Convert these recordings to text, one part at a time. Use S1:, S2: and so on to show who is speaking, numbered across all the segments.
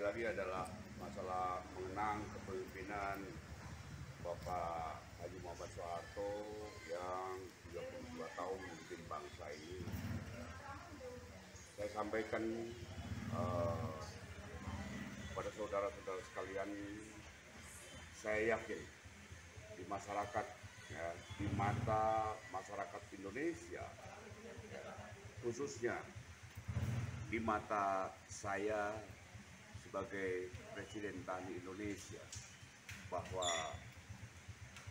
S1: lagi adalah masalah mengenang kepemimpinan Bapak Haji Muhammad Soeharto yang 32 tahun memimpin bangsa ini. Saya sampaikan pada saudara-saudara sekalian, saya yakin di masyarakat, ya, di mata masyarakat Indonesia, ya, khususnya di mata saya sebagai Presiden TANI Indonesia, bahwa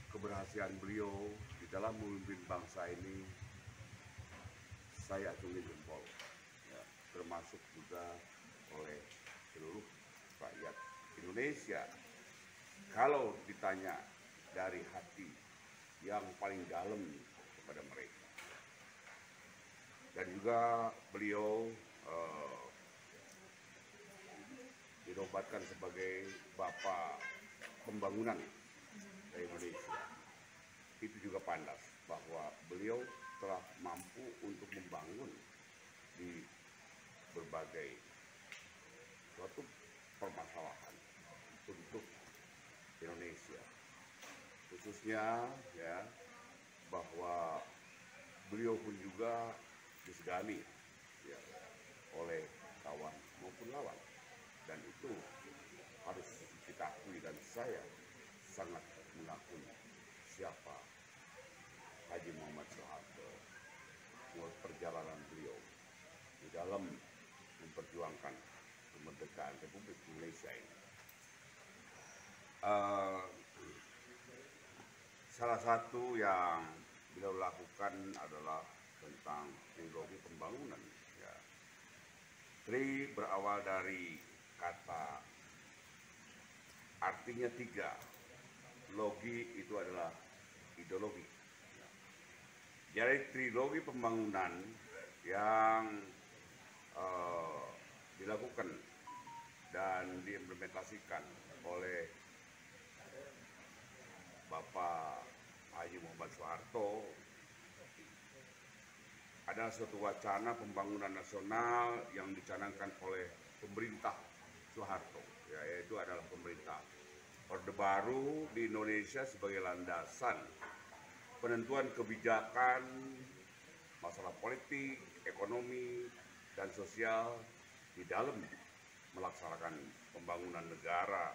S1: keberhasilan beliau di dalam memimpin bangsa ini saya acungi jempol, ya, termasuk juga oleh seluruh rakyat Indonesia. Kalau ditanya dari hati yang paling dalam kepada mereka, dan juga beliau dinobatkan sebagai Bapak Pembangunan Indonesia. Itu juga pantas bahwa beliau telah mampu untuk membangun di berbagai suatu permasalahan untuk Indonesia, khususnya ya bahwa beliau pun juga disegani, ya, oleh kawan maupun lawan, dan itu harus kita akui, dan saya sangat mengakui siapa Haji Muhammad Soeharto, perjalanan beliau di dalam memperjuangkan kemerdekaan Republik Indonesia ini. Salah satu yang beliau lakukan adalah tentang teknologi pembangunan. Ya. Tri berawal dari kata artinya tiga. Logi itu adalah ideologi. Jadi trilogi pembangunan yang dilakukan dan diimplementasikan oleh Bapak Haji Muhammad Soeharto adalah suatu wacana pembangunan nasional yang dicanangkan oleh pemerintah Soeharto, yaitu adalah pemerintah Orde Baru di Indonesia sebagai landasan penentuan kebijakan masalah politik, ekonomi, dan sosial di dalam melaksanakan pembangunan negara.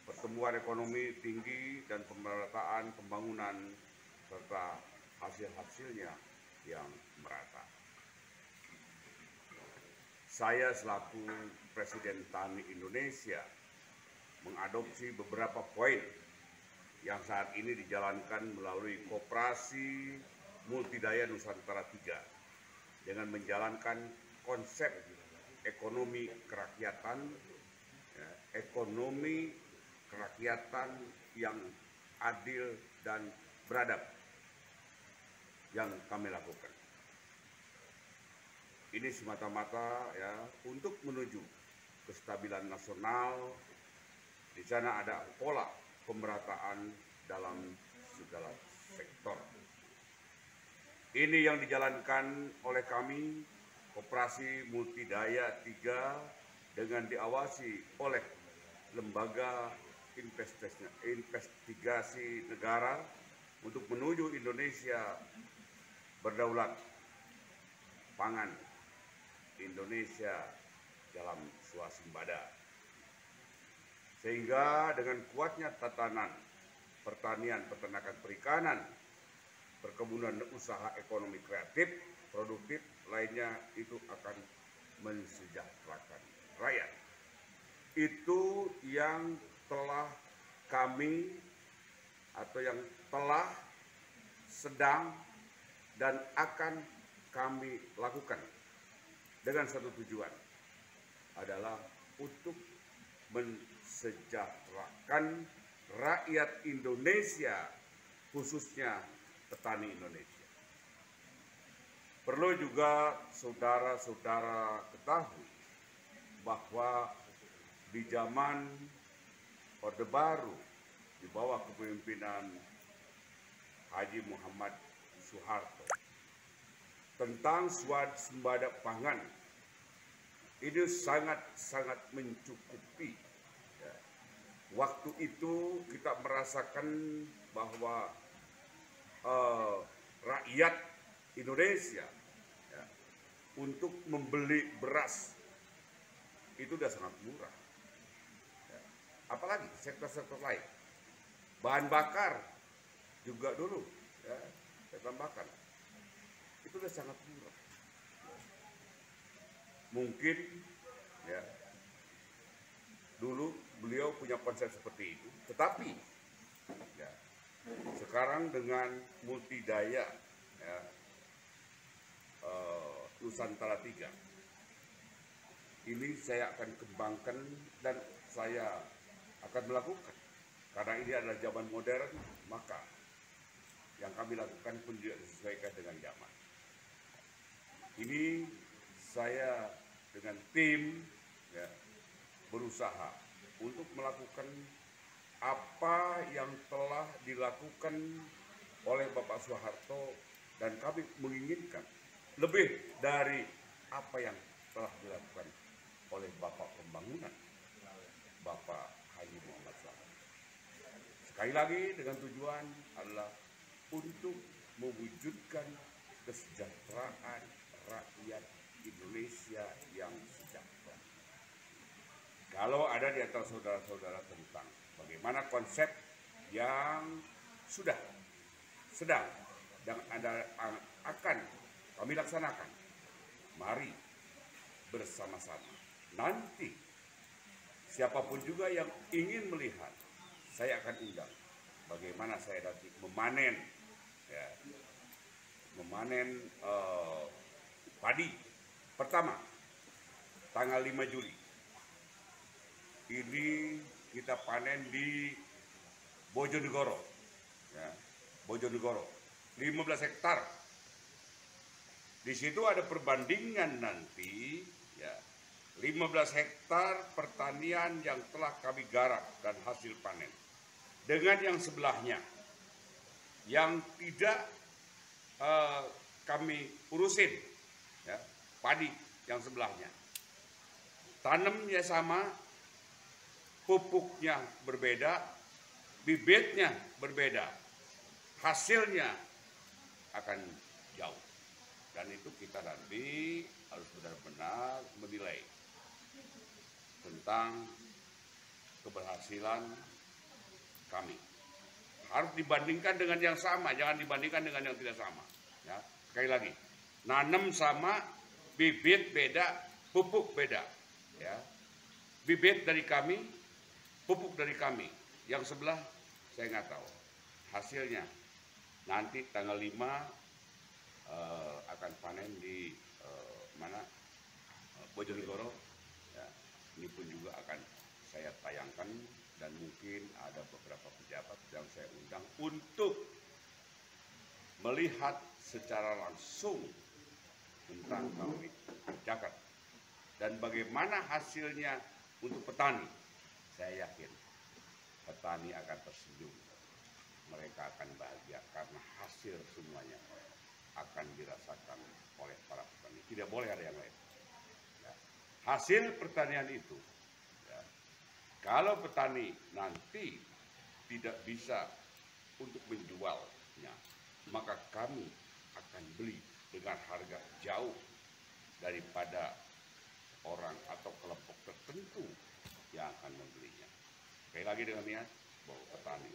S1: Pertumbuhan ekonomi tinggi dan pemerataan pembangunan serta hasil-hasilnya yang merata. Saya selaku Presiden TANI Indonesia mengadopsi beberapa poin yang saat ini dijalankan melalui Koperasi Multidaya Nusantara 3 dengan menjalankan konsep ekonomi kerakyatan, ya, ekonomi kerakyatan yang adil dan beradab yang kami lakukan. Ini semata-mata ya untuk menuju kestabilan nasional. Di sana ada pola pemerataan dalam segala sektor. Ini yang dijalankan oleh kami, Koperasi Multidaya 3, dengan diawasi oleh Lembaga Investigasi Negara untuk menuju Indonesia berdaulat pangan, Indonesia dalam swasembada. Sehingga dengan kuatnya tatanan pertanian, peternakan, perikanan, perkebunan, usaha ekonomi kreatif, produktif lainnya itu akan mensejahterakan rakyat. Itu yang telah kami atau yang telah, sedang, dan akan kami lakukan dengan satu tujuan, adalah untuk mensejahterakan rakyat Indonesia, khususnya petani Indonesia. Perlu juga saudara-saudara ketahui bahwa di zaman Orde Baru di bawah kepemimpinan Haji Muhammad Soeharto tentang swasembada pangan ini sangat-sangat mencukupi. Ya. Waktu itu kita merasakan bahwa rakyat Indonesia ya, untuk membeli beras itu udah sangat murah. Ya. Apalagi sektor-sektor lain, bahan bakar juga dulu, ya, bahan bakar itu udah sangat murah. Mungkin ya dulu beliau punya konsep seperti itu, tetapi ya, sekarang dengan multidaya ya, Nusantara 3 ini saya akan kembangkan dan saya akan melakukan, karena ini adalah zaman modern, maka yang kami lakukan pun juga disesuaikan dengan zaman. Ini saya dengan tim ya, berusaha untuk melakukan apa yang telah dilakukan oleh Bapak Soeharto, dan kami menginginkan lebih dari apa yang telah dilakukan oleh Bapak Pembangunan, Bapak Haji Muhammad SAW. Sekali lagi dengan tujuan adalah untuk mewujudkan kesejahteraan rakyat Indonesia yang sejahtera. Kalau ada di antara saudara-saudara tentang bagaimana konsep yang sudah, sedang, dan akan kami laksanakan, mari bersama-sama. Nanti siapapun juga yang ingin melihat, saya akan undang bagaimana saya nanti memanen, ya, memanen padi pertama tanggal 5 Juli. Ini kita panen di Bojonegoro, ya, Bojonegoro, 15 hektar. Di situ ada perbandingan nanti, ya, 15 hektar pertanian yang telah kami garap dan hasil panen dengan yang sebelahnya yang tidak kami urusin, ya, padi yang sebelahnya. Tanamnya sama, pupuknya berbeda, bibitnya berbeda, hasilnya akan jauh. Dan itu kita nanti harus benar-benar menilai tentang keberhasilan kami. Harus dibandingkan dengan yang sama, jangan dibandingkan dengan yang tidak sama. Ya, sekali lagi, nanam sama, bibit beda, pupuk beda. Ya, bibit dari kami, pupuk dari kami. Yang sebelah saya nggak tahu. Hasilnya nanti tanggal 5 akan panen di mana, Bojonegoro. Ya, ini pun juga akan saya tayangkan, dan mungkin ada beberapa pejabat yang saya undang untuk melihat secara langsung tentang kami kerjakan dan bagaimana hasilnya untuk petani. Saya yakin petani akan tersenyum, mereka akan bahagia karena hasil semuanya akan dirasakan oleh para petani. Tidak boleh ada yang lain. Ya. Hasil pertanian itu, ya, kalau petani nanti tidak bisa untuk menjualnya, maka kami akan beli dengan harga jauh daripada orang atau kelompok tertentu yang akan membelinya. Sekali lagi dengan niat bahwa petani